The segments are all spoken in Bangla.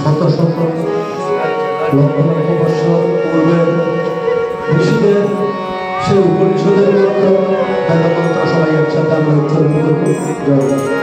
শত শত লক্ষ লক্ষ বছর পূর্বের ঋষিদের সেই উপনিষদের মন্ত্র মন্ত্র সবাই একসাথে আমরা উচ্চারণ করব। জয়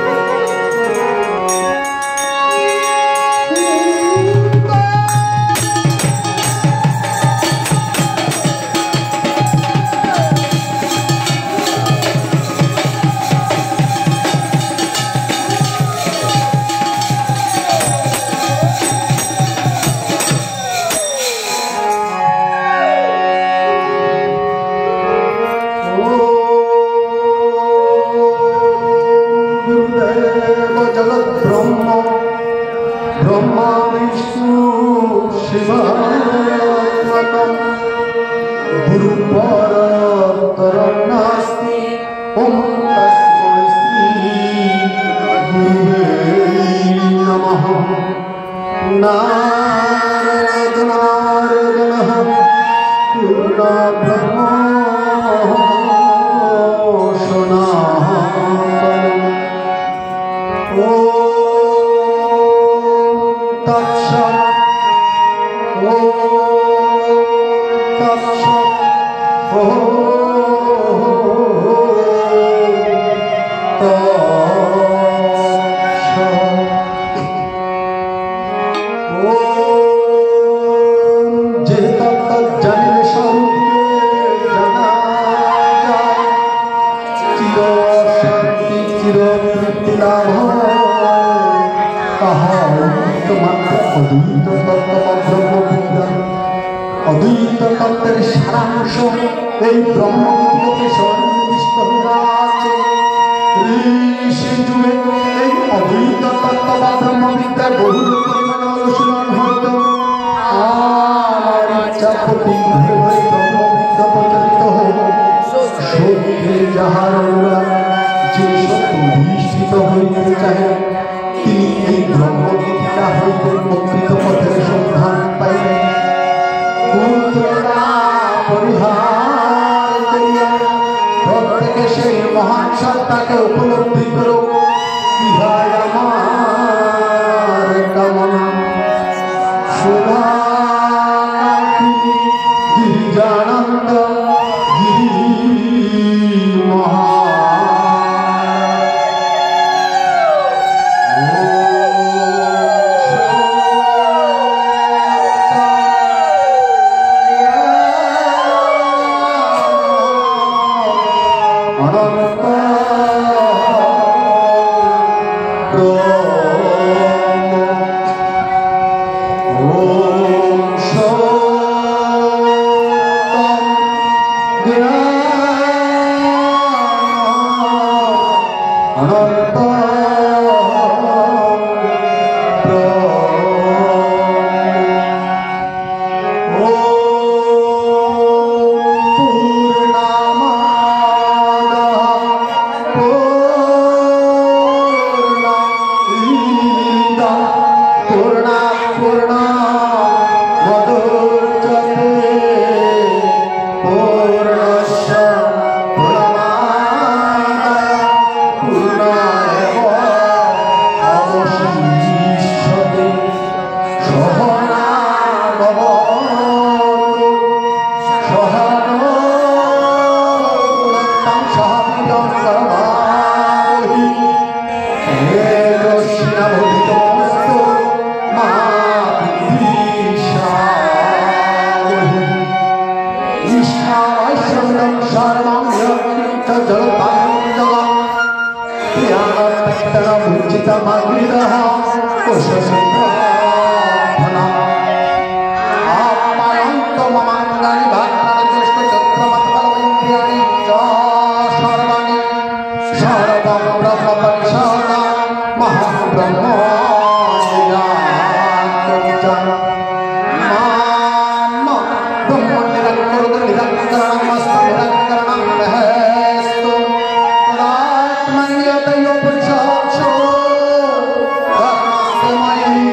Maya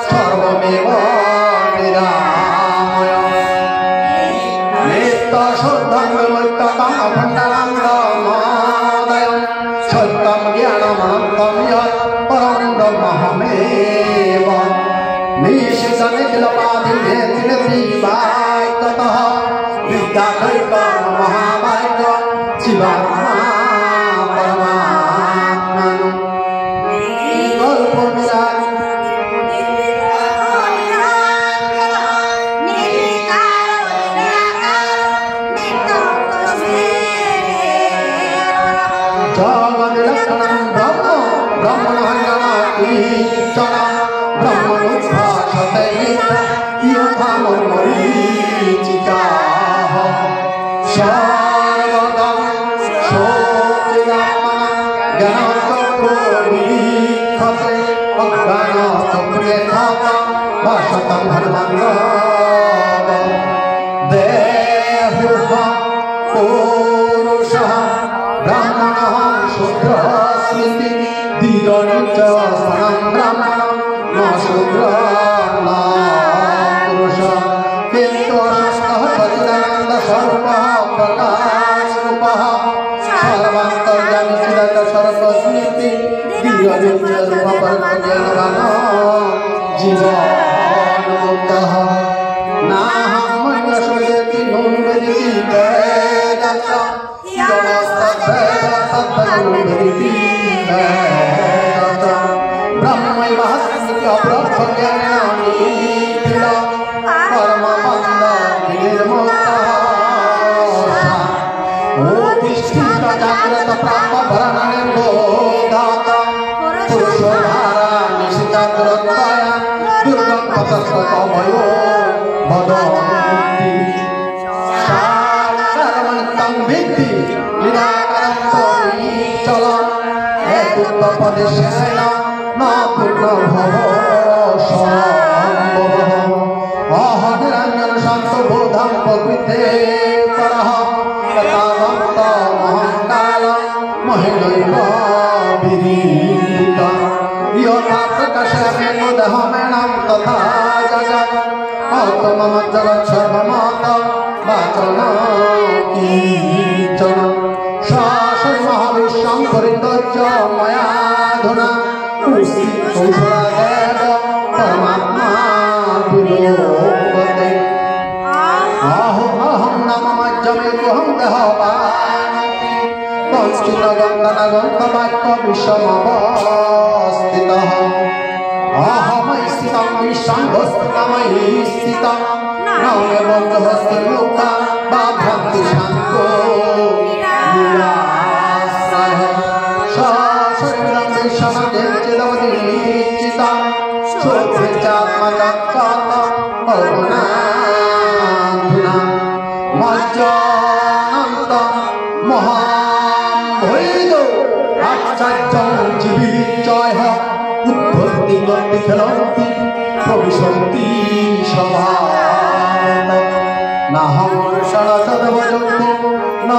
सर्वमेव निरामय নিত্য শুদ্ধং বিমুক্তং অখণ্ডং ব্রহ্মোদয়ং সত্যং জ্ঞানমনন্তং যৎ পরং ব্রহ্মহমেব নিঃশেষনিখিলপাদিভ্যেতিরতিবাক্যতঃ বিদ্যাদ্বৈতং মহাবাক্যং জীবাত্মা পরমাত্মনঃ কল্পবিরাট জগদ্লক্ষণং ব্রহ্ম ব্রহ্মণঃ ব্রহ্মণোদ্ভাসতে ইয়থামরিচিকাঃ সর্বদং সচিদাত্মনঃ জ্ঞানচক্ষুর্বিলিক্ষতে অজ্ঞানচক্ষুর্যথাতং ভাসতং হনুমন্তঃ দেহুঃ পুরুষः ব্রাহ্মণः শূদ্রः স্মৃতি দীরনিচ স্মরণ ব্রাহ্মণं ন শূদ্রः ন পুরুষः কিন্তু অসংখ্যः সচিদানন্দ স্বরূপः প্রকাশরূপः সর্বান্তর্যামী চিদানন্দ স্বরূপ স্মৃতি দীরনিচ রূপ পরমজ্ঞানবান জীবন্মুক্তः নাহং মন্যসুদেতি নুবেদিতি বেদস্য জনস্তদ্ভেদতদ্ভজনুবেদিতি বেদস্য ব্রহ্মৈবাস্মিক ব্রহ্মজ্ঞানেনানিখিল কর্মবন্ধ বিনির্মুক্তः উত্তিষ্ঠিত জাগ্রত প্রাপ্তভরণনির্বোধাত পুরুষোদ্ধারা নিশিতাগ্রতয়া দুর্গম পতস্কতভयो বদন্তি সারমন্তং বিদ্ধি নিরাকারং পরিচল হেতুত্বপদেশেন ন পূর্ণভব সম্ভবঃ অহং নিরঞ্জন শান্ত বোধং প্রকৃতে পরঃ তথাভক্তমহং কালং মহেনৈব বিদিতং यथा प्रकाशमेनो दहमेनं तथा जगत् मम जगत् सर्वमत वाचन कीर्तन शासय महाविश्वं परित्यज्य मयाधुना कौशलादेव परमात्मा विलोकते अहं नाम मज्जमेकोऽहं देहवानति कंचिदगन्तनगन्तवाक्य विषमवस्थितः अहमयि स्थितं विश्वाङ्गस्थितमयि स्थितं न मे बन्धुहस्ते मुक्ता वा भ्रान्तिशान्तो निराश्रयः सशरीरं विश्वमदेवचिदवदीचितं श्रोत्रेचात्मचक्षतं कल्पनाधुना मज्जानन्तं महाभैदो आचार्यं जीवितयः उत्पत्ति गति खेलन्ति प्रविशन्ति सभात नाहं शरणसदवजन्तु न